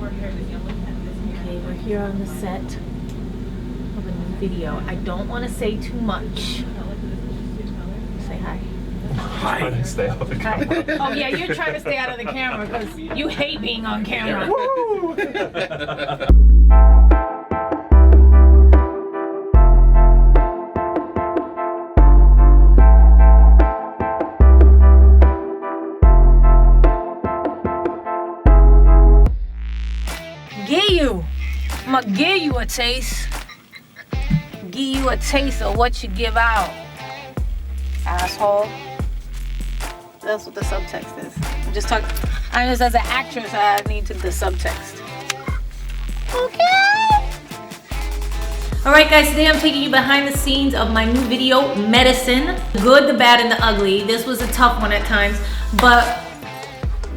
Okay, we're here on the set of a new video. I don't want to say too much. Say hi. Hi. Trying to stay out of the camera. Oh yeah, you're trying to stay out of the camera because you hate being on camera. I'ma give you a taste. Give you a taste of what you give out. Asshole. That's what the subtext is. I'm just talking. I just as an actress, I need the subtext. Okay. Alright guys, today I'm taking you behind the scenes of my new video, Medicine. The good, the bad, and the ugly. This was a tough one at times, but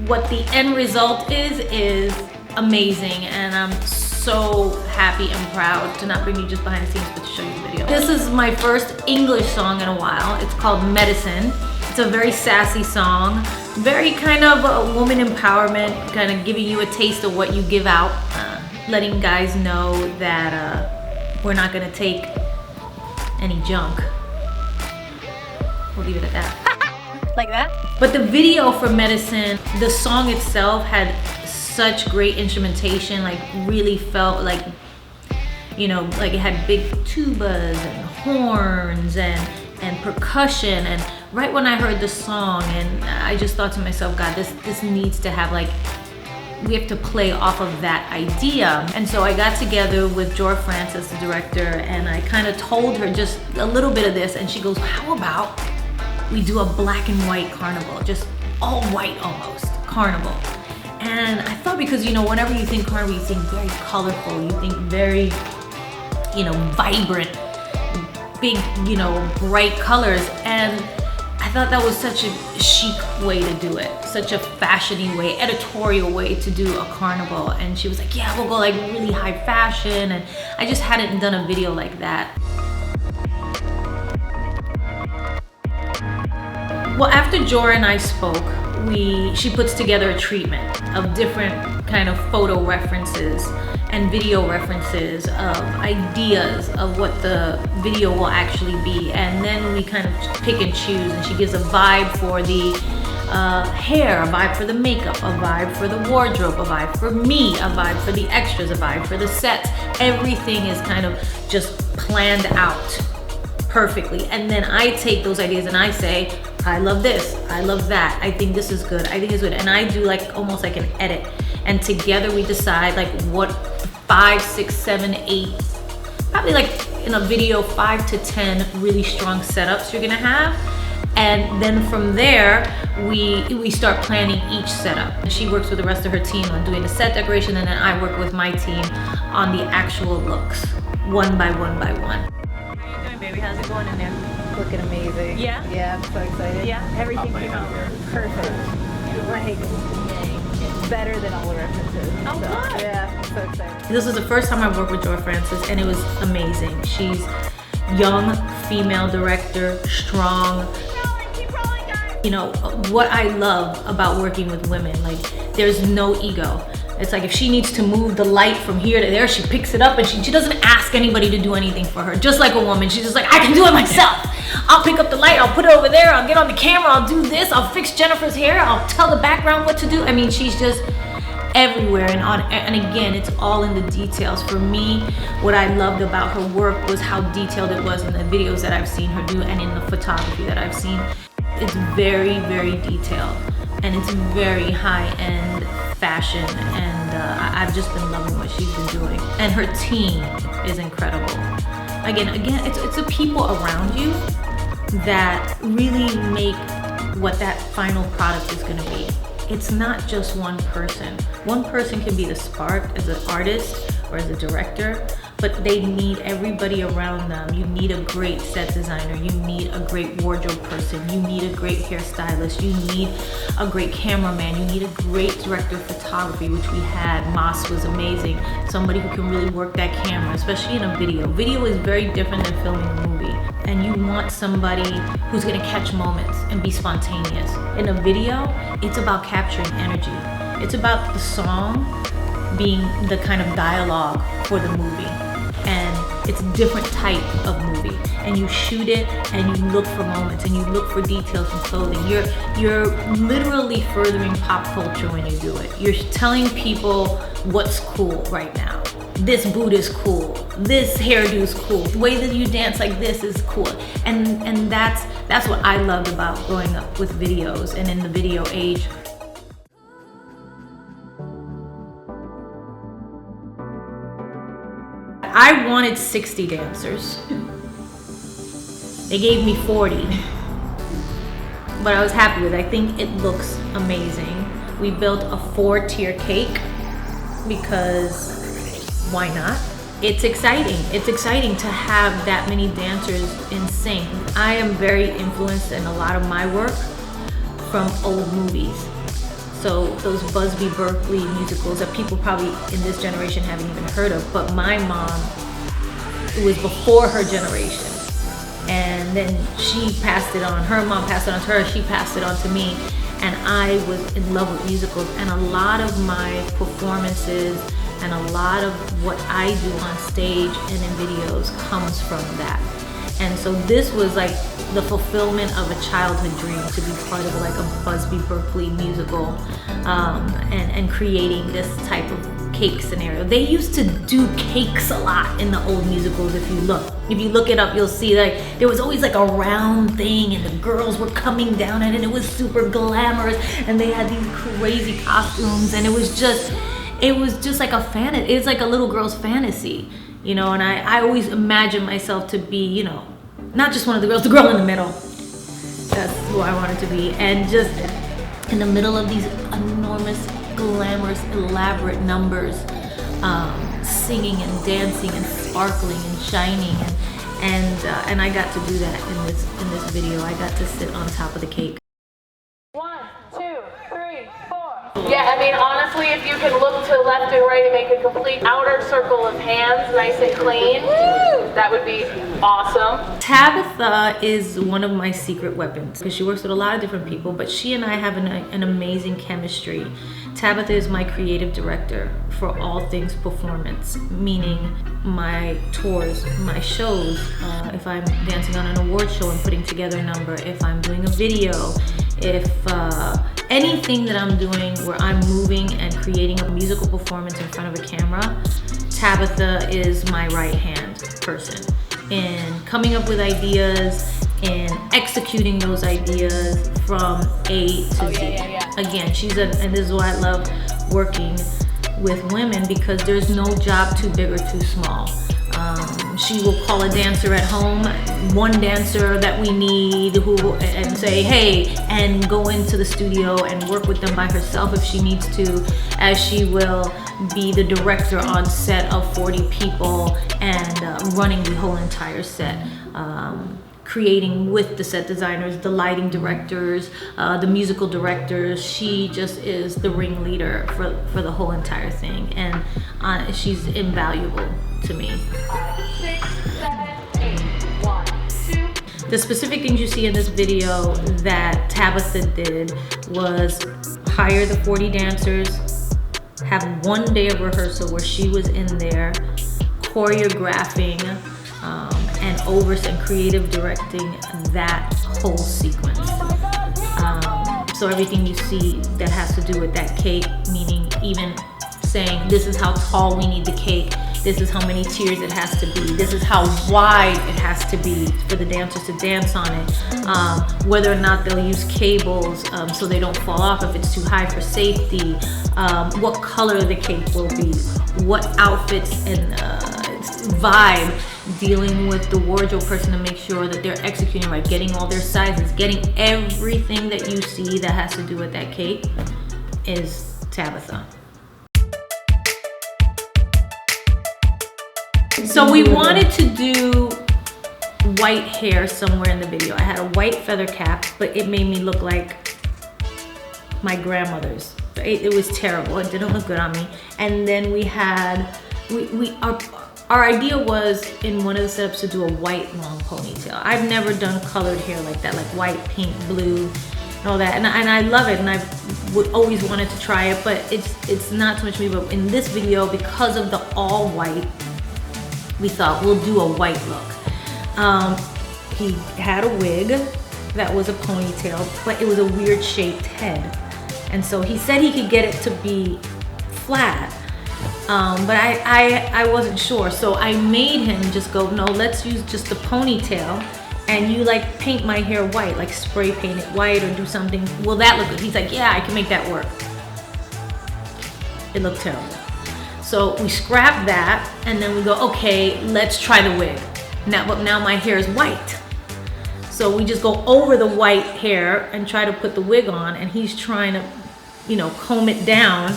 what the end result is amazing, and I'm so happy and proud to not bring you just behind the scenes, but to show you the video. This is my first English song in a while. It's called Medicine. It's a very sassy song, very kind of a woman empowerment, kind of giving you a taste of what you give out, letting guys know that we're not gonna take any junk. We'll leave it at that. Like that. But the video for Medicine, the song itself had such great instrumentation, like really felt like, you know, like it had big tubas and horns and percussion. And right when I heard the song, and I just thought to myself, God, this needs to have, like, we have to play off of that idea. And so I got together with Jor Francis, the director, and I kind of told her just a little bit of this, and she goes, how about we do a black and white carnival, just all white almost, carnival. And I thought, because, you know, whenever you think carnival, you think very colorful, you think very, you know, vibrant, big, you know, bright colors. And I thought that was such a chic way to do it, such a fashiony way, editorial way to do a carnival. And she was like, yeah, we'll go like really high fashion. And I just hadn't done a video like that. Well, after Jor and I spoke, she puts together a treatment of different kind of photo references and video references of ideas of what the video will actually be. And then we kind of pick and choose, and she gives a vibe for the hair, a vibe for the makeup, a vibe for the wardrobe, a vibe for me, a vibe for the extras, a vibe for the sets. Everything is kind of just planned out perfectly. And then I take those ideas and I say, I love this, I love that, I think this is good, I think it's good. And I do like almost like an edit. And together we decide like what 5, 6, 7, 8, probably like in a video 5 to 10 really strong setups you're gonna have. And then from there, we start planning each setup. She works with the rest of her team on doing the set decoration, and then I work with my team on the actual looks, one by one by one. How you doing, baby? How's it going in there? Looking amazing. Yeah? Yeah, I'm so excited. Yeah? Everything came out perfect. Like, better than all the references. Oh, so, good. Yeah, I'm so excited. This was the first time I worked with Jor Francis, and it was amazing. She's young, female director, strong. You know, what I love about working with women, like, there's no ego. It's like if she needs to move the light from here to there, she picks it up, and she doesn't ask anybody to do anything for her. Just like a woman, she's just like, I can do it myself. I'll pick up the light, I'll put it over there, I'll get on the camera, I'll do this, I'll fix Jennifer's hair, I'll tell the background what to do. I mean, she's just everywhere, and again, it's all in the details. For me, what I loved about her work was how detailed it was in the videos that I've seen her do and in the photography that I've seen. It's very, very detailed, and it's very high-end fashion, and I've just been loving what she's been doing. And her team is incredible. Again, it's the people around you that really make what that final product is gonna be. It's not just one person. One person can be the spark as an artist or as a director, but they need everybody around them. You need a great set designer, you need a great wardrobe person, you need a great hairstylist, you need a great cameraman, you need a great director of photography, which we had. Moss was amazing. Somebody who can really work that camera, especially in a video. Video is very different than filming a movie. And you want somebody who's gonna catch moments and be spontaneous. In a video, it's about capturing energy. It's about the song, being the kind of dialogue for the movie. And it's a different type of movie. And you shoot it and you look for moments and you look for details in clothing. You're literally furthering pop culture when you do it. You're telling people what's cool right now. This boot is cool. This hairdo is cool. The way that you dance like this is cool. And that's what I loved about growing up with videos and in the video age. I wanted 60 dancers. They gave me 40. But I was happy with it. I think it looks amazing. We built a 4-tier cake because why not? It's exciting. It's exciting to have that many dancers in sync. I am very influenced in a lot of my work from old movies. So those Busby Berkeley musicals that people probably in this generation haven't even heard of, but my mom, it was before her generation. And then she passed it on, her mom passed it on to her, she passed it on to me. And I was in love with musicals, and a lot of my performances and a lot of what I do on stage and in videos comes from that. And so this was like the fulfillment of a childhood dream, to be part of like a Busby Berkeley musical, and creating this type of cake scenario. They used to do cakes a lot in the old musicals. If you look it up, you'll see like there was always like a round thing and the girls were coming down at it and it was super glamorous and they had these crazy costumes, and it was just like a fantasy. It's like a little girl's fantasy, you know. And I always imagined myself to be, you know, not just one of the girls, the girl in the middle. That's who I wanted to be. And just in the middle of these enormous, glamorous, elaborate numbers, singing and dancing and sparkling and shining, and I got to do that in this video. I got to sit on top of the cake. 1, 2, 3, 4. Yeah, I mean, honestly, if you can look to left and right and make a complete outer circle of hands, nice and clean, that would be awesome. Tabitha is one of my secret weapons because she works with a lot of different people, but she and I have an amazing chemistry. Tabitha is my creative director for all things performance, meaning my tours, my shows, if I'm dancing on an award show and putting together a number, if I'm doing a video, if anything that I'm doing where I'm moving and creating a musical performance in front of a camera, Tabitha is my right hand person in coming up with ideas and executing those ideas from A to Z. Again, and this is why I love working with women, because there's no job too big or too small. She will call a dancer at home, one dancer that we need, and say, hey, and go into the studio and work with them by herself if she needs to, as she will be the director on set of 40 people and running the whole entire set. Creating with the set designers, the lighting directors, the musical directors. She just is the ringleader for the whole entire thing, and she's invaluable to me. 5, 6, 7, 8. 1, 2. The specific things you see in this video that Tabitha did was hire the 40 dancers, have one day of rehearsal where she was in there choreographing and and creative directing that whole sequence. So everything you see that has to do with that cake, meaning even saying this is how tall we need the cake, this is how many tiers it has to be, this is how wide it has to be for the dancers to dance on it, whether or not they'll use cables so they don't fall off if it's too high for safety, what color the cake will be, what outfits and vibe, dealing with the wardrobe person to make sure that they're executing right, getting all their sizes, getting everything that you see that has to do with that cake is Tabitha. So we wanted to do white hair somewhere in the video. I had a white feather cap, but it made me look like my grandmother's. It was terrible. It didn't look good on me. And then we had, our idea was in one of the setups to do a white long ponytail. I've never done colored hair like that, like white, pink, blue. and all that, and I love it, and I would always wanted to try it, but it's not so much me. But in this video, because of the all white, we thought we'll do a white look. He had a wig that was a ponytail, but it was a weird shaped head, and so he said he could get it to be flat, but I wasn't sure, so I made him just go, no, let's use just the ponytail, and you like paint my hair white, like spray paint it white or do something. Will that look good? He's like, yeah, I can make that work. It looked terrible. So we scrapped that, and then we go, okay, let's try the wig. Now my hair is white. So we just go over the white hair and try to put the wig on, and he's trying to, you know, comb it down.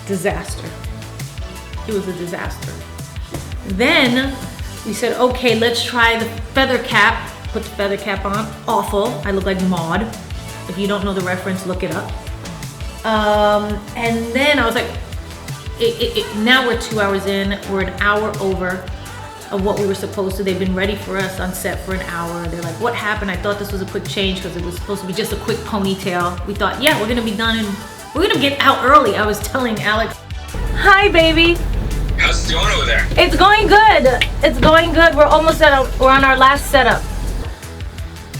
Disaster. It was a disaster. Then we said, okay, let's try the feather cap. Put the feather cap on. Awful. I look like Maude. If you don't know the reference, look it up. And then I was like, now we're 2 hours in. We're an hour over of what we were supposed to. They've been ready for us on set for an hour. They're like, what happened? I thought this was a quick change because it was supposed to be just a quick ponytail. We thought, yeah, we're gonna be done and we're gonna get out early. I was telling Alex, hi baby. How's it going over there? It's going good. It's going good. We're almost we're on our last setup.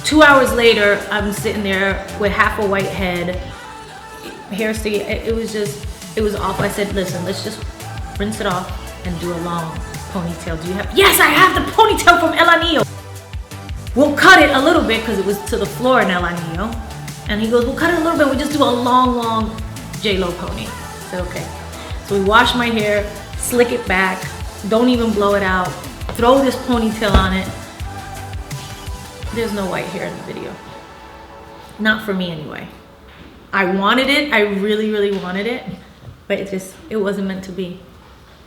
2 hours later, I'm sitting there with half a white head, hair sticky. It was awful. I said, listen, let's just rinse it off and do a long ponytail. Do you have? Yes, I have the ponytail from El Anillo. We'll cut it a little bit because it was to the floor in El Anillo. And he goes, we'll cut it a little bit. We just do a long J-Lo pony. I said, okay. So we wash my hair, slick it back, don't even blow it out, throw this ponytail on it. There's no white hair in the video. Not for me anyway. I wanted it, I really wanted it, but it wasn't meant to be.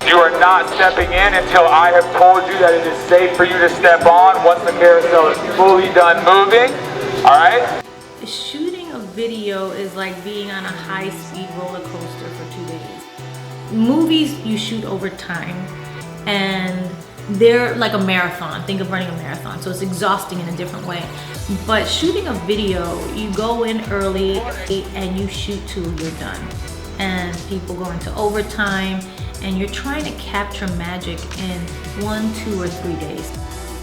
You are not stepping in until I have told you that it is safe for you to step on once the carousel is fully done moving, all right? Shooting a video is like being on a high-speed roller coaster for 2 days. Movies you shoot over time, and they're like a marathon. Think of running a marathon, so it's exhausting in a different way. But shooting a video, you go in early and you shoot till you're done. And people go into overtime, and you're trying to capture magic in 1, 2, or 3 days.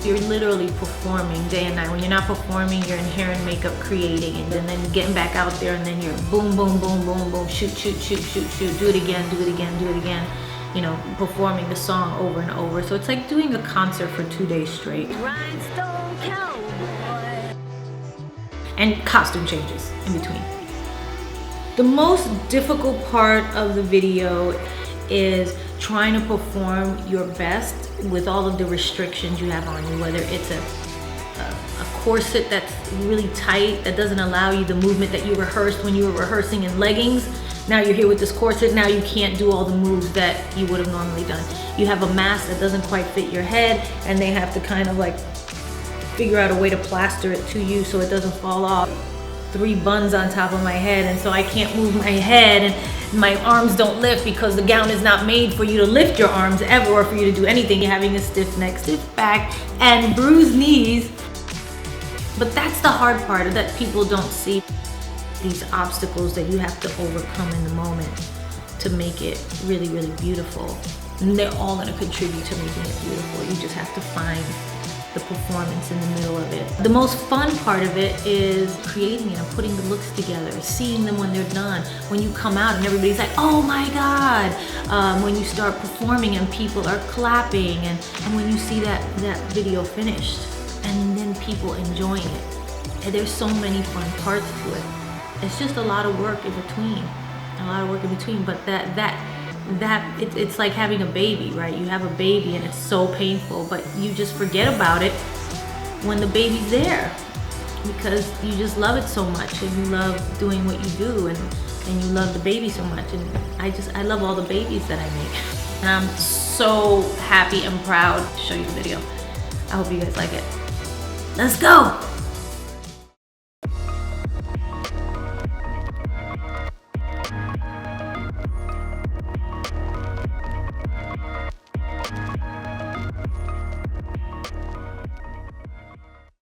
You're literally performing day and night. When you're not performing, you're in hair and makeup creating, and then getting back out there, and then you're boom, boom, boom, boom, boom, shoot, shoot, shoot, shoot, shoot, do it again, do it again, do it again. You know, performing the song over and over. So it's like doing a concert for 2 days straight. Rhinestone cowboy. And costume changes in between. The most difficult part of the video is trying to perform your best with all of the restrictions you have on you, whether it's a corset that's really tight that doesn't allow you the movement that you rehearsed when you were rehearsing in leggings. Now you're here with this corset, now you can't do all the moves that you would have normally done. You have a mask that doesn't quite fit your head, and they have to kind of like figure out a way to plaster it to you so it doesn't fall off. 3 buns on top of my head, and so I can't move my head, and my arms don't lift because the gown is not made for you to lift your arms ever, or for you to do anything. You're having a stiff neck, stiff back, and bruised knees. But that's the hard part that people don't see. These obstacles that you have to overcome in the moment to make it really beautiful. And they're all gonna contribute to making it beautiful. You just have to find the performance in the middle of it. The most fun part of it is creating it and putting the looks together, seeing them when they're done. When you come out and everybody's like, oh my God. When you start performing and people are clapping, and when you see that video finished, and then people enjoying it. And there's so many fun parts to it. It's just a lot of work in between, but it's like having a baby, right? You have a baby and it's so painful, but you just forget about it when the baby's there, because you just love it so much, and you love doing what you do, and you love the baby so much. And I love all the babies that I make. And I'm so happy and proud to show you the video. I hope you guys like it. Let's go.